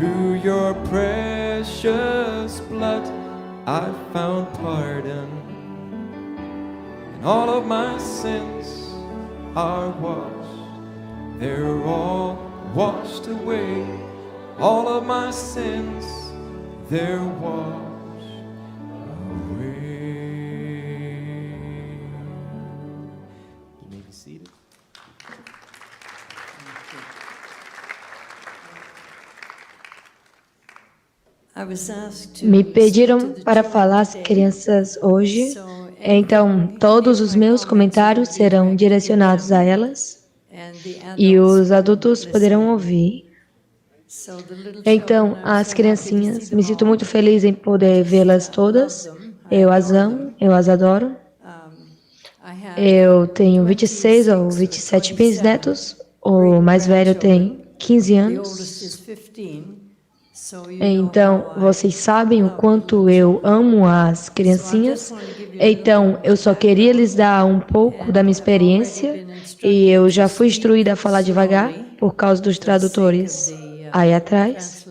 Through your precious blood I found pardon, and all of my sins are washed. They're all washed away. All of my sins, they're washed away. You may be seated. Me pediram para falar às crianças hoje, então todos os meus comentários serão direcionados a elas e os adultos poderão ouvir. Então, as criancinhas, me sinto muito feliz em poder vê-las todas. Eu as amo, eu as adoro. Eu tenho 26 ou 27 bisnetos, o mais velho tem 15 anos. Então, vocês sabem o quanto eu amo as criancinhas. Então, eu só queria lhes dar um pouco da minha experiência e eu já fui instruída a falar devagar por causa dos tradutores aí atrás.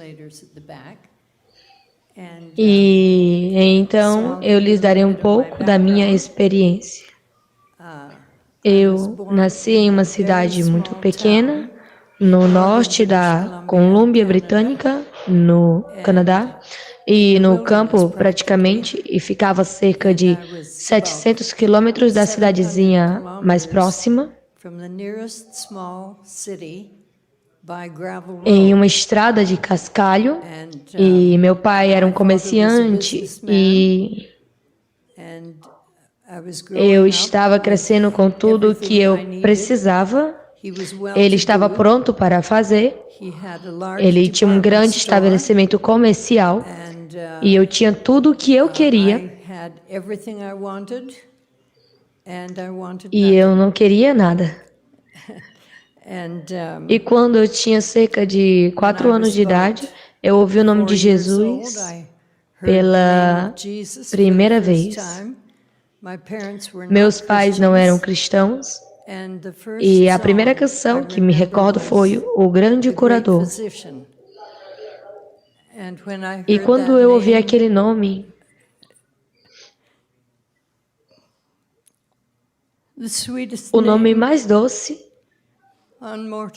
E então, eu lhes darei um pouco da minha experiência. Eu nasci em uma cidade muito pequena, no norte da Colômbia Britânica, no Canadá, e no campo praticamente, e ficava a cerca de 700 quilômetros da cidadezinha mais próxima, em uma estrada de cascalho, e meu pai era um comerciante, e eu estava crescendo com tudo que eu precisava. Ele estava pronto para fazer. Ele tinha um grande estabelecimento comercial e eu tinha tudo o que eu queria e eu não queria nada. E quando eu tinha cerca de 4 anos de idade, eu ouvi o nome de Jesus pela primeira vez. Meus pais não eram cristãos. E a primeira canção que me recordo foi O Grande Curador. E quando eu ouvi aquele nome, o nome mais doce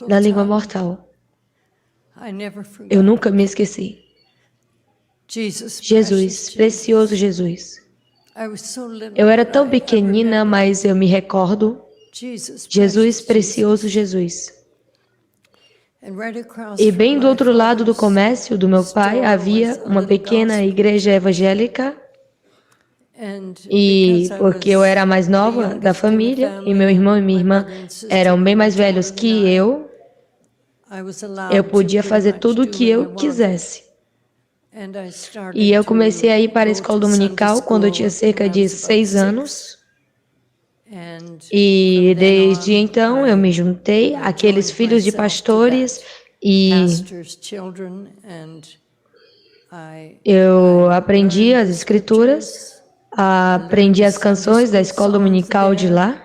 da língua mortal, eu nunca me esqueci. Jesus, precioso Jesus. Eu era tão pequenina, mas eu me recordo. Jesus, precioso Jesus. E bem do outro lado do comércio do meu pai havia uma pequena igreja evangélica. E porque eu era a mais nova da família e meu irmão e minha irmã eram bem mais velhos que eu podia fazer tudo o que eu quisesse. E eu comecei a ir para a escola dominical quando eu tinha cerca de 6 anos. E desde então eu me juntei àqueles filhos de pastores e eu aprendi as escrituras, aprendi as canções da escola dominical de lá.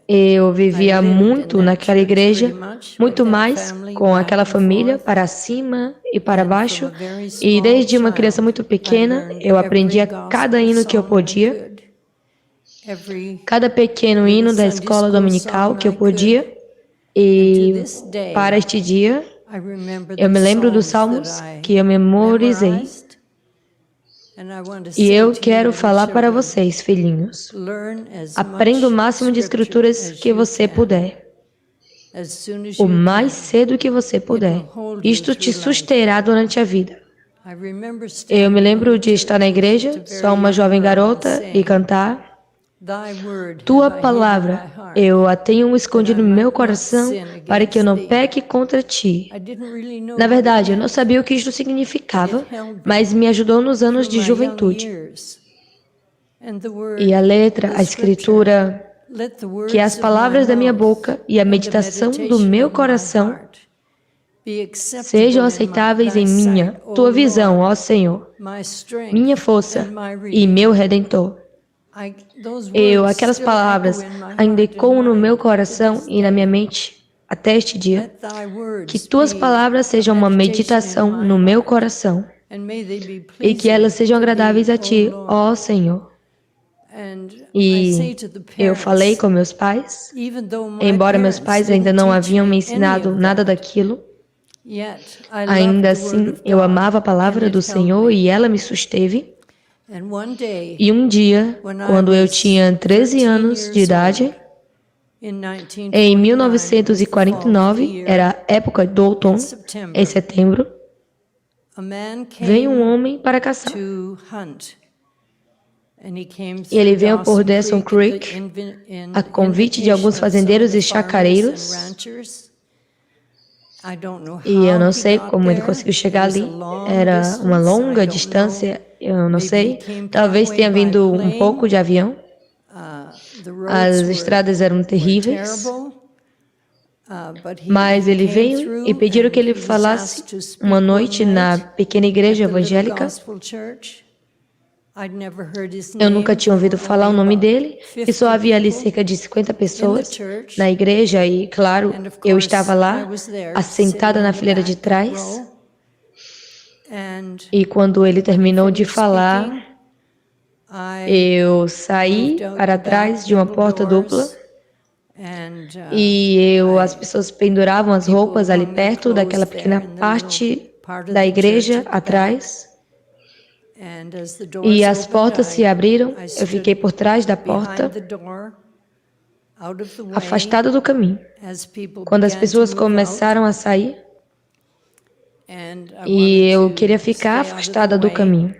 Eu vivia muito naquela igreja, muito mais com aquela família, para cima e para baixo. E desde uma criança muito pequena, eu aprendia cada hino que eu podia. Cada pequeno hino da escola dominical que eu podia, e para este dia, eu me lembro dos salmos que eu memorizei. E eu quero falar para vocês, filhinhos, aprenda o máximo de escrituras que você puder, o mais cedo que você puder. Isto te susterá durante a vida. Eu me lembro de estar na igreja, só uma jovem garota, e cantar: Tua palavra, eu a tenho escondido no meu coração para que eu não peque contra ti. Na verdade, eu não sabia o que isto significava, mas me ajudou nos anos de juventude. E a letra, a escritura, que as palavras da minha boca e a meditação do meu coração sejam aceitáveis em tua visão, ó Senhor, minha força e meu Redentor. Aquelas palavras ainda ecoam no meu coração e na minha mente até este dia, que tuas palavras sejam uma meditação no meu coração e que elas sejam agradáveis a ti, ó Senhor. E eu falei com meus pais, embora meus pais ainda não haviam me ensinado nada daquilo, ainda assim eu amava a palavra do Senhor e ela me susteve. E um dia, quando eu tinha 13 anos de idade, em 1949, era a época do outono, em setembro, veio um homem para caçar. E ele veio por Dawson Creek, a convite de alguns fazendeiros e chacareiros. E eu não sei como ele conseguiu chegar ali. Era uma longa distância, eu não sei. Talvez tenha vindo um pouco de avião. As estradas eram terríveis. Mas ele veio e pediram que ele falasse uma noite na pequena igreja evangélica. Eu nunca tinha ouvido falar o nome dele e só havia ali cerca de 50 pessoas na igreja e, claro, eu estava lá, assentada na fileira de trás. E quando ele terminou de falar, eu saí para trás de uma porta dupla e as pessoas penduravam as roupas ali perto daquela pequena parte da igreja atrás. E as portas se abriram, eu fiquei por trás da porta, afastada do caminho. Quando as pessoas começaram a sair, e eu queria ficar afastada do caminho.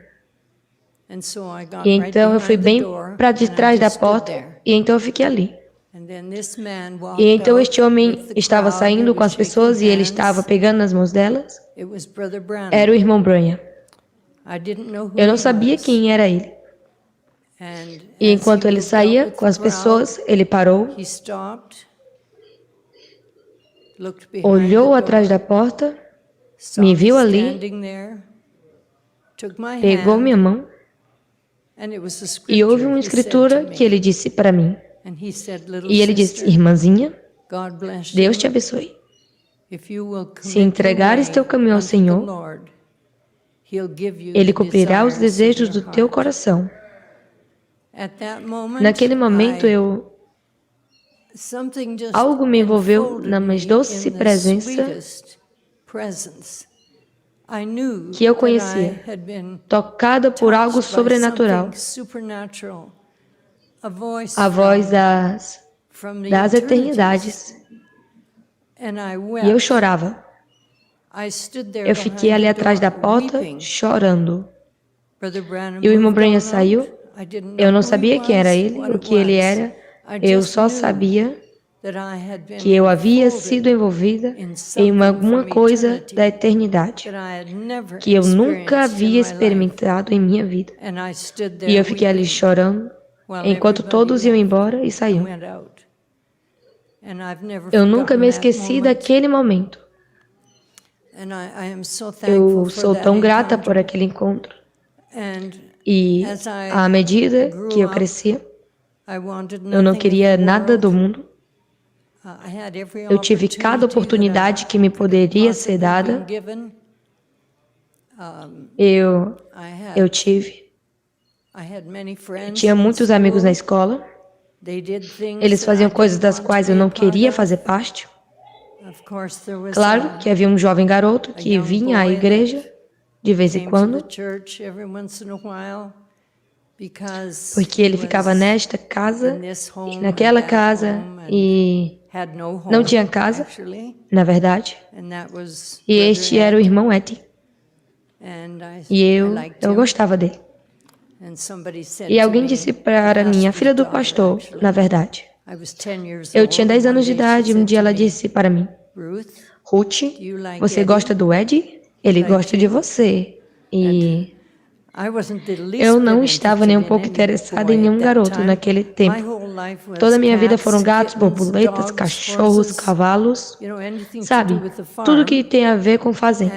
E então eu fui bem para de trás da porta, e então eu fiquei ali. E então este homem estava saindo com as pessoas e ele estava pegando nas mãos delas. Era o irmão Branham. Eu não sabia quem era ele. E enquanto ele saía com as pessoas, ele parou, olhou atrás da porta, me viu ali, pegou minha mão e houve uma escritura que ele disse para mim. E ele disse: irmãzinha, Deus te abençoe. Se entregares teu caminho ao Senhor, Ele cumprirá os desejos do teu coração. Naquele momento, algo me envolveu na mais doce presença que eu conhecia, tocada por algo sobrenatural, a voz das eternidades. E eu chorava. Eu fiquei ali atrás da porta, chorando. E o irmão Branham saiu. Eu não sabia quem era ele, o que ele era. Eu só sabia que eu havia sido envolvida em alguma coisa da eternidade, que eu nunca havia experimentado em minha vida. E eu fiquei ali chorando, enquanto todos iam embora e saíam. Eu nunca me esqueci daquele momento. Eu sou tão grata por aquele encontro. E à medida que eu crescia, eu não queria nada do mundo. Eu tive cada oportunidade que me poderia ser dada. Eu tinha muitos amigos na escola. Eles faziam coisas das quais eu não queria fazer parte. Claro que havia um jovem garoto que vinha à igreja de vez em quando, porque ele ficava nesta casa e naquela casa e não tinha casa, na verdade. E este era o irmão Eddie. E eu gostava dele. E alguém disse para mim, a filha do pastor, na verdade. Eu tinha 10 anos de idade e um dia ela disse para mim: Ruth, você gosta do Eddie? Ele gosta de você. E eu não estava nem um pouco interessada em nenhum garoto naquele tempo. Toda a minha vida foram gatos, borboletas, cachorros, cavalos, sabe? Tudo que tem a ver com fazenda.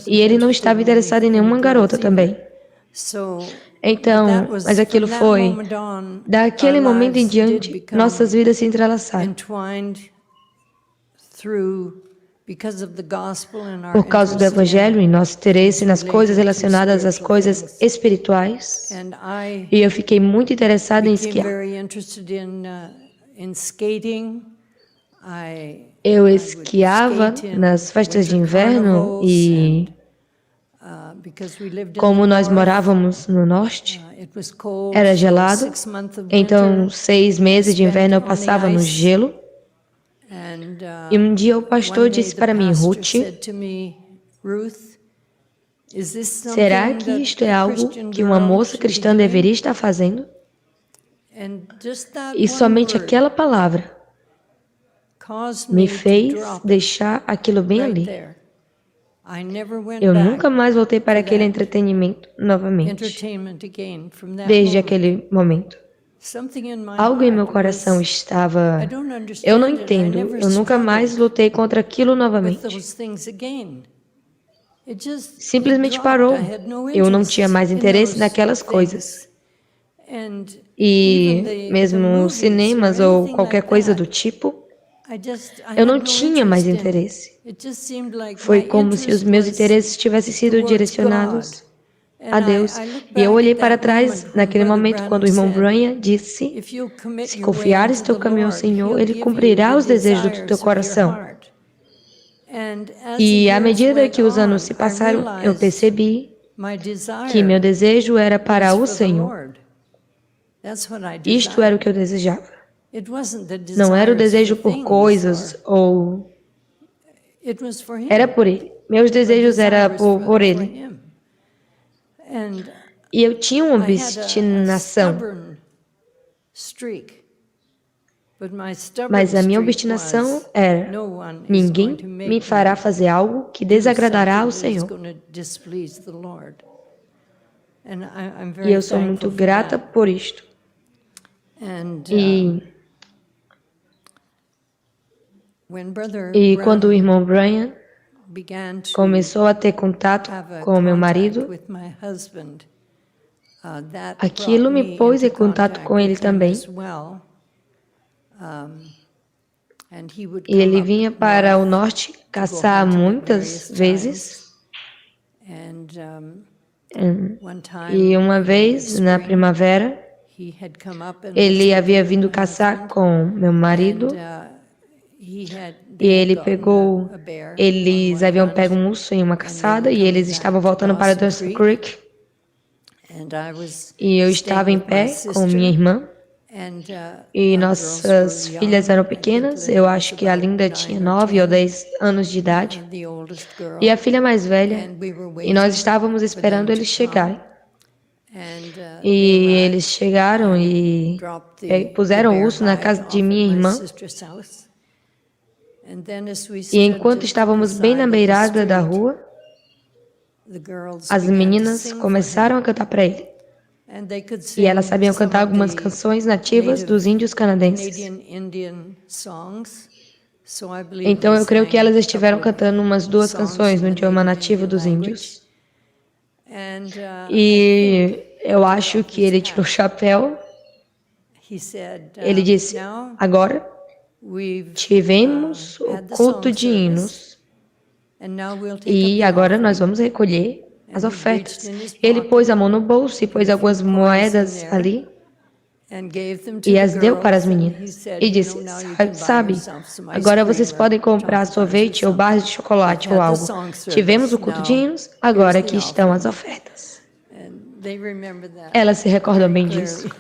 E ele não estava interessado em nenhuma garota também. Então, mas aquilo foi, daquele momento em diante, nossas vidas se entrelaçaram. Por causa do Evangelho e nosso interesse nas coisas relacionadas às coisas espirituais. E eu fiquei muito interessada em esquiar. Eu esquiava nas festas de inverno e, como nós morávamos no norte, era gelado, então 6 meses de inverno eu passava no gelo. E um dia o pastor disse para mim, Ruth, será que isto é algo que uma moça cristã deveria estar fazendo? E somente aquela palavra me fez deixar aquilo bem ali. Eu nunca mais voltei para aquele entretenimento novamente, desde aquele momento. Algo em meu coração estava... Eu não entendo, eu nunca mais lutei contra aquilo novamente. Simplesmente parou. Eu não tinha mais interesse naquelas coisas. E mesmo cinemas ou qualquer coisa do tipo, eu não tinha mais interesse. Foi como se os meus interesses tivessem sido direcionados a Deus. E eu olhei para trás naquele momento quando o irmão Branham disse, se confiares teu caminho ao Senhor, Ele cumprirá os desejos do teu coração. E à medida que os anos se passaram, eu percebi que meu desejo era para o Senhor. Isto era o que eu desejava. Não era o desejo por coisas ou... Era por Ele. Meus desejos eram por Ele. E eu tinha uma obstinação. Mas a minha obstinação era, ninguém me fará fazer algo que desagradará ao Senhor. E eu sou muito grata por isto. E quando o irmão Branham começou a ter contato com o meu marido, aquilo me pôs em contato com ele também. E ele vinha para o norte caçar muitas vezes. E uma vez, na primavera, ele havia vindo caçar com meu marido. E eles haviam pego um urso em uma caçada e eles estavam voltando para Dusty Creek. E eu estava em pé com minha irmã. E nossas filhas eram pequenas. Eu acho que a Linda tinha 9 ou 10 anos de idade. E a filha mais velha. E nós estávamos esperando eles chegarem. E eles chegaram e puseram o urso na casa de minha irmã. E enquanto estávamos bem na beirada da rua, as meninas começaram a cantar para ele. E elas sabiam cantar algumas canções nativas dos índios canadenses. Então eu creio que elas estiveram cantando umas 2 canções no idioma nativo dos índios. E eu acho que ele tirou o chapéu. Ele disse, agora tivemos o culto de hinos e agora nós vamos recolher as ofertas. Ele pôs a mão no bolso e pôs algumas moedas ali e as deu para as meninas. E disse, sabe, agora vocês podem comprar sorvete ou barras de chocolate ou algo. Tivemos o culto de hinos, agora aqui estão as ofertas. Elas se recordam bem disso.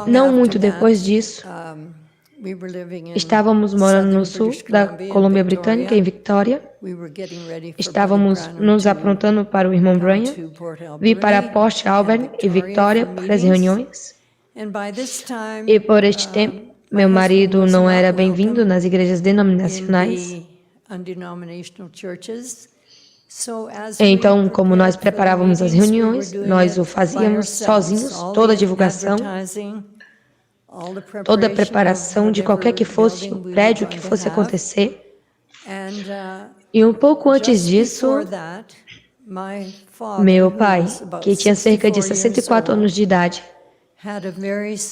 Não muito depois disso, estávamos morando no sul da Colômbia Britânica, em Victoria. Estávamos nos aprontando para o irmão Branham. Vi para Port Alberni e Victoria para as reuniões. E por este tempo, meu marido não era bem-vindo nas igrejas denominacionais. Então, como nós preparávamos as reuniões, nós o fazíamos sozinhos, toda a divulgação, toda a preparação de qualquer que fosse o prédio que fosse acontecer. E um pouco antes disso, meu pai, que tinha cerca de 64 anos de idade,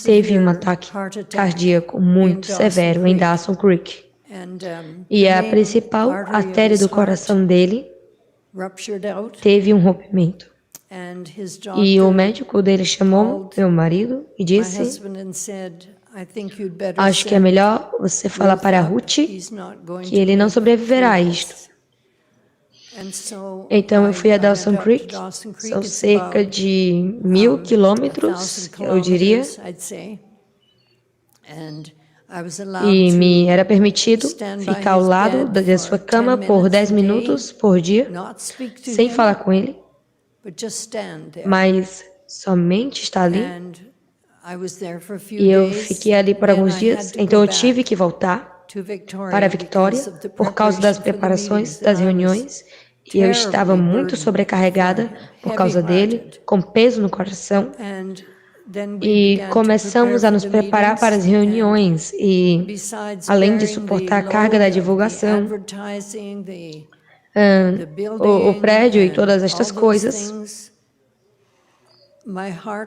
teve um ataque cardíaco muito severo em Dawson Creek. E a principal artéria do coração dele teve um rompimento. E o médico dele chamou meu marido e disse: acho que é melhor você falar para Ruth que ele não sobreviverá a isto. Então eu fui a Dawson Creek, são cerca de 1000 quilômetros, eu diria, e me era permitido ficar ao lado da sua cama por 10 minutos por dia, sem falar com ele, mas somente estar ali. E eu fiquei ali por alguns dias, então eu tive que voltar para a Victoria por causa das preparações das reuniões. E eu estava muito sobrecarregada por causa dele, com peso no coração. E começamos a nos preparar para as reuniões. E, além de suportar a carga da divulgação, o prédio e todas estas coisas,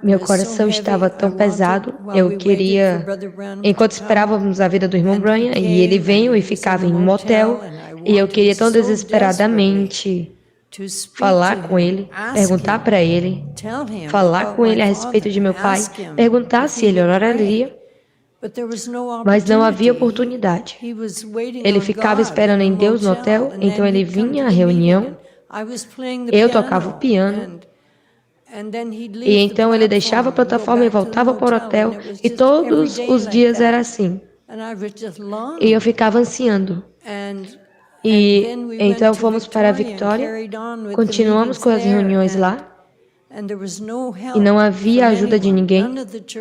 meu coração estava tão pesado. Eu queria, enquanto esperávamos a vida do irmão Brian, e ele veio e ficava em um motel, e eu queria tão desesperadamente falar com ele, perguntar para ele, falar com ele a respeito de meu pai, perguntar se ele oraria, mas não havia oportunidade. Ele ficava esperando em Deus no hotel, então ele vinha à reunião, eu tocava o piano, e então ele deixava a plataforma e voltava para o hotel, e todos os dias era assim. E eu ficava ansiando. E então fomos para a Victoria, continuamos com as reuniões lá, e não havia ajuda de ninguém,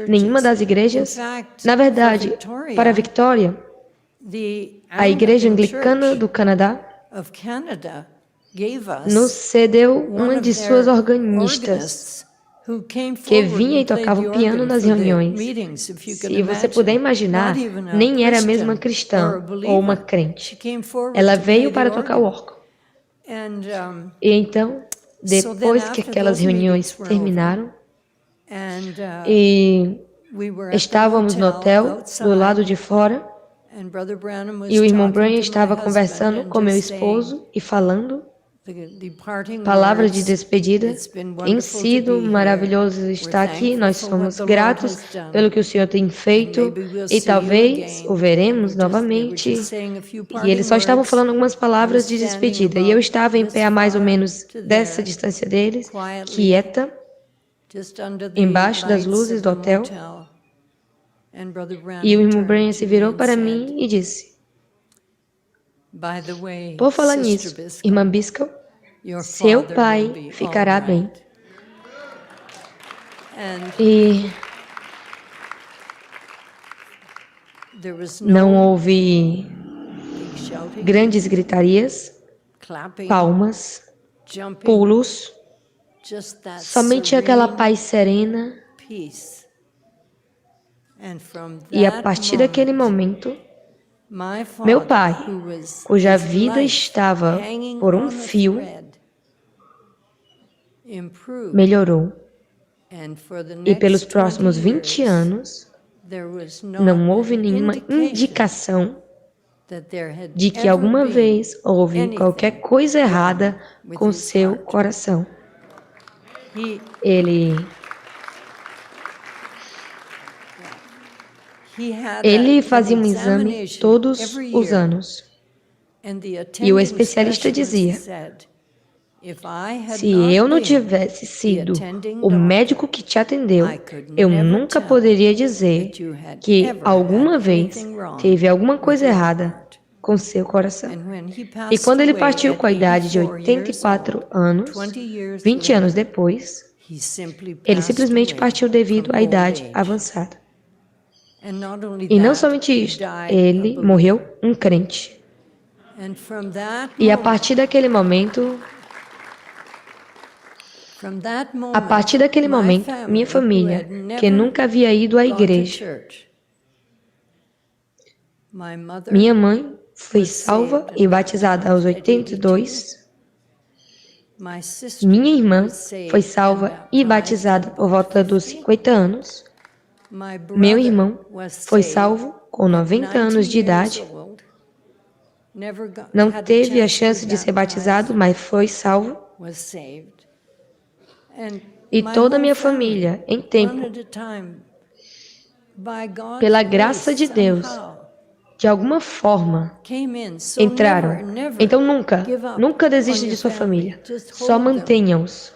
nenhuma das igrejas. Na verdade, para a Victoria, a Igreja Anglicana do Canadá nos cedeu uma de suas organistas, que vinha e tocava o piano nas reuniões. Se você puder imaginar, nem era mesmo uma cristã ou uma crente. Ela veio para tocar o órgão. E então, depois que aquelas reuniões terminaram, e estávamos no hotel do lado de fora, e o irmão Brian estava conversando com meu esposo e falando palavras de despedida. Tem sido maravilhoso estar aqui, nós somos gratos pelo que o Senhor tem feito e talvez o veremos novamente. E eles só estavam falando algumas palavras de despedida e eu estava em pé a mais ou menos dessa distância deles, quieta, embaixo das luzes do hotel. E o irmão Brian se virou para mim e disse: por falar nisso, irmã Biscoe, seu pai ficará bem. E não houve grandes gritarias, palmas, pulos, somente aquela paz serena. E a partir daquele momento, meu pai, cuja vida estava por um fio, melhorou. E pelos próximos 20 anos, não houve nenhuma indicação de que alguma vez houve qualquer coisa errada com seu coração. Ele fazia um exame todos os anos. E o especialista dizia: se eu não tivesse sido o médico que te atendeu, eu nunca poderia dizer que alguma vez teve alguma coisa errada com seu coração. E quando ele partiu com a idade de 84 anos, 20 anos depois, ele simplesmente partiu devido à idade avançada. E não somente isso, ele morreu um crente. E a partir daquele momento, minha família, que nunca havia ido à igreja, minha mãe foi salva e batizada aos 82. Minha irmã foi salva e batizada por volta dos 50 anos. Meu irmão foi salvo com 90 anos de idade. Não teve a chance de ser batizado, mas foi salvo. E toda a minha família, em tempo, pela graça de Deus, de alguma forma, entraram. Então nunca desista de sua família. Só mantenham-os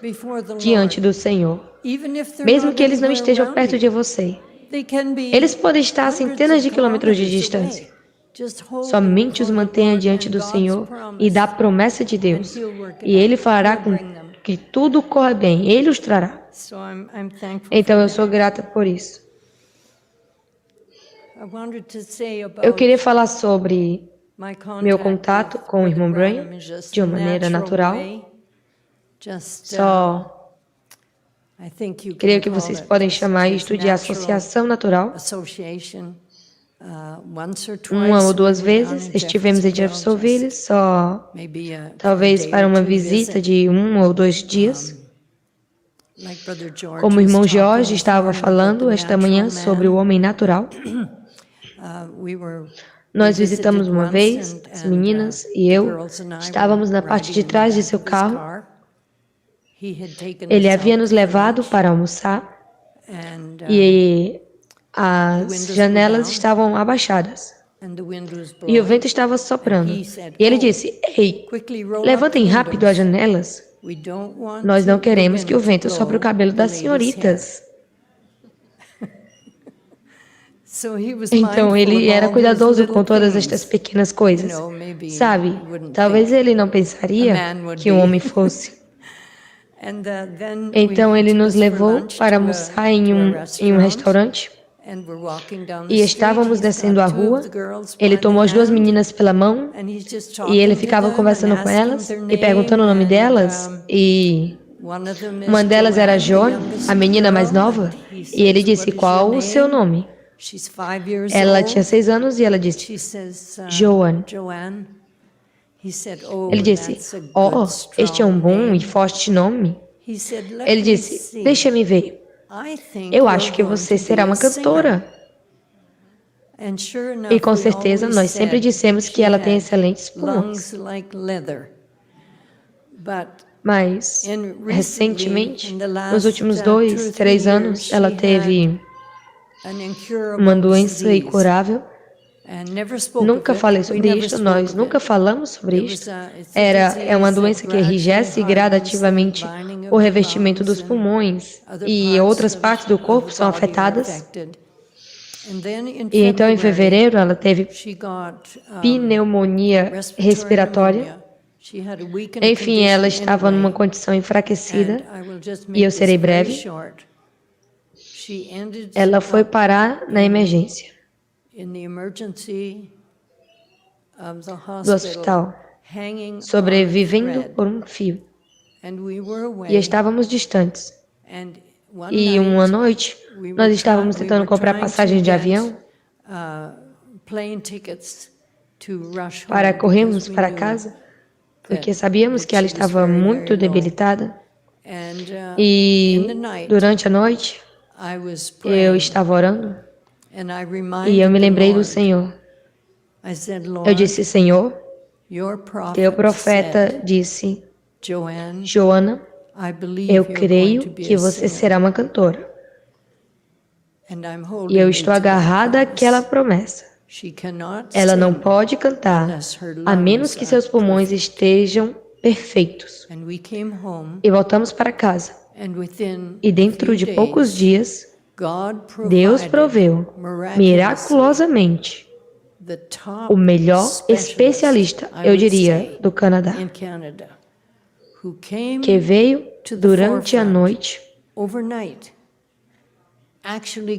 diante do Senhor. Mesmo que eles não estejam perto de você. Eles podem estar a centenas de quilômetros de distância. Somente os mantenha diante do Senhor e da promessa de Deus. E Ele fará com que tudo corra bem. Ele os trará. Então eu sou grata por isso. Eu queria falar sobre meu contato com o irmão Brian de uma maneira natural. Creio que vocês podem chamar isto de associação natural. Uma ou duas vezes estivemos em Jeffersonville, só talvez para uma visita de 1 ou 2 dias. Como o irmão George estava falando esta manhã sobre o homem natural. Nós visitamos uma vez, as meninas e eu estávamos na parte de trás de seu carro. Ele havia nos levado para almoçar e as janelas estavam abaixadas e o vento estava soprando. E ele disse: "Ei, levantem rápido as janelas. Nós não queremos que o vento sopre o cabelo das senhoritas." Então ele era cuidadoso com todas estas pequenas coisas. Sabe, talvez ele não pensaria que um homem fosse. Então ele nos levou para almoçar em um restaurante. E estávamos descendo a rua. Ele tomou as 2 meninas pela mão e ele ficava conversando com elas e perguntando o nome delas. E uma delas era Joan, a menina mais nova. E ele disse: "Qual o seu nome?" Ela tinha 6 anos e ela disse: "Joan." Ele disse: "Oh, este é um bom e forte nome." Ele disse: "Deixa-me ver. Eu acho que você será uma cantora." E com certeza nós sempre dissemos que ela tem excelentes pulmões. Mas, recentemente, nos últimos 2, 3 anos, ela teve uma doença incurável. Nunca falei sobre isto, nós nunca falamos sobre isto. É uma doença que enrijece gradativamente o revestimento dos pulmões e outras partes do corpo são afetadas. E então, em fevereiro, ela teve pneumonia respiratória. Enfim, ela estava numa condição enfraquecida, e eu serei breve. Ela foi parar na emergência do hospital, sobrevivendo por um fio. E estávamos distantes. E uma noite, nós estávamos tentando comprar passagens de avião para corrermos para casa, porque sabíamos que ela estava muito debilitada. E durante a noite, eu estava orando e eu me lembrei do Senhor. Eu disse: "Senhor, teu profeta disse, Joana, eu creio que você será uma cantora." E eu estou agarrada àquela promessa. Ela não pode cantar a menos que seus pulmões estejam perfeitos. E voltamos para casa. E dentro de poucos dias, Deus proveu miraculosamente o melhor especialista, eu diria, do Canadá, que veio durante a noite.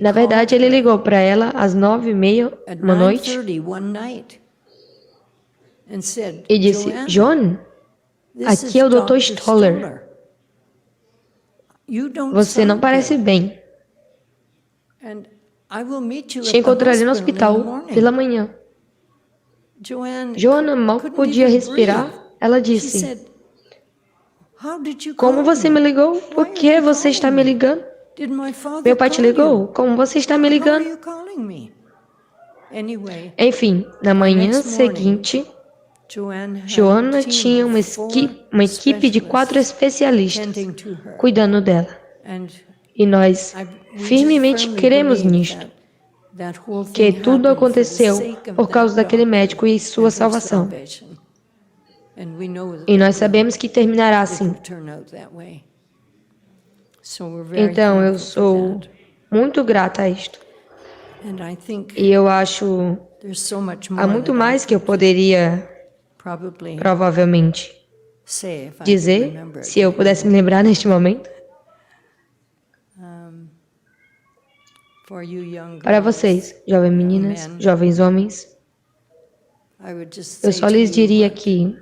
Na verdade, ele ligou para ela às 9h30 uma noite e disse: "Joan, aqui é o Dr. Stoller. Você não parece bem. Te encontrarei no hospital pela manhã." Joana mal podia respirar. Ela disse: "Como você me ligou? Por que você está me ligando?" Meu pai te ligou? Como você está me ligando? Enfim, na manhã seguinte, Joanna tinha uma equipe de 4 especialistas cuidando dela. E nós firmemente cremos nisto, que tudo aconteceu por causa daquele médico e sua salvação. E nós sabemos que terminará assim. Então, eu sou muito grata a isto. E eu acho há muito mais que eu poderia, provavelmente, dizer, se eu pudesse me lembrar neste momento. Para vocês, jovens meninas, jovens homens, eu só lhes diria que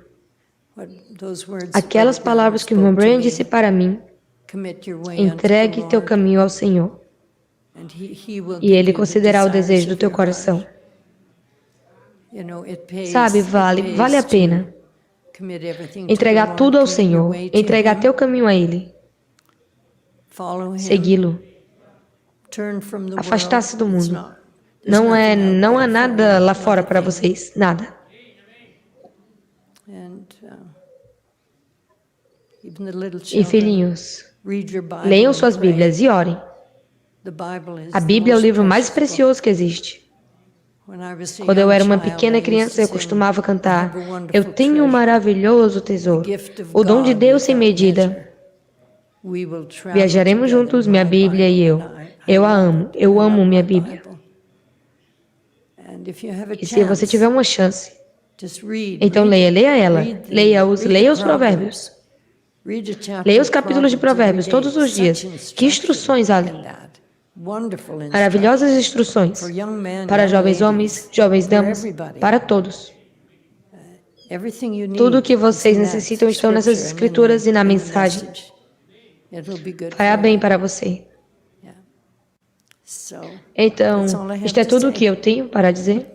aquelas palavras que o irmão Brian disse para mim, entregue teu caminho ao Senhor, e Ele concederá o desejo do teu coração. Sabe, vale a pena entregar tudo ao Senhor, entregar teu caminho a Ele, segui-lo, afastar-se do mundo. Não há nada lá fora para vocês, nada. E filhinhos, leiam suas Bíblias e orem. A Bíblia é o livro mais precioso que existe. Quando eu era uma pequena criança, eu costumava cantar: eu tenho um maravilhoso tesouro, o dom de Deus sem medida. Viajaremos juntos, minha Bíblia e eu. Eu amo minha Bíblia. E se você tiver uma chance, então leia ela, leia os provérbios. Leia os capítulos de Provérbios todos os dias. Que instruções ali! Maravilhosas instruções para jovens homens, jovens damas, para todos. Tudo o que vocês necessitam estão nessas escrituras e na mensagem. Fará bem para você. Então, isto é tudo o que eu tenho para dizer.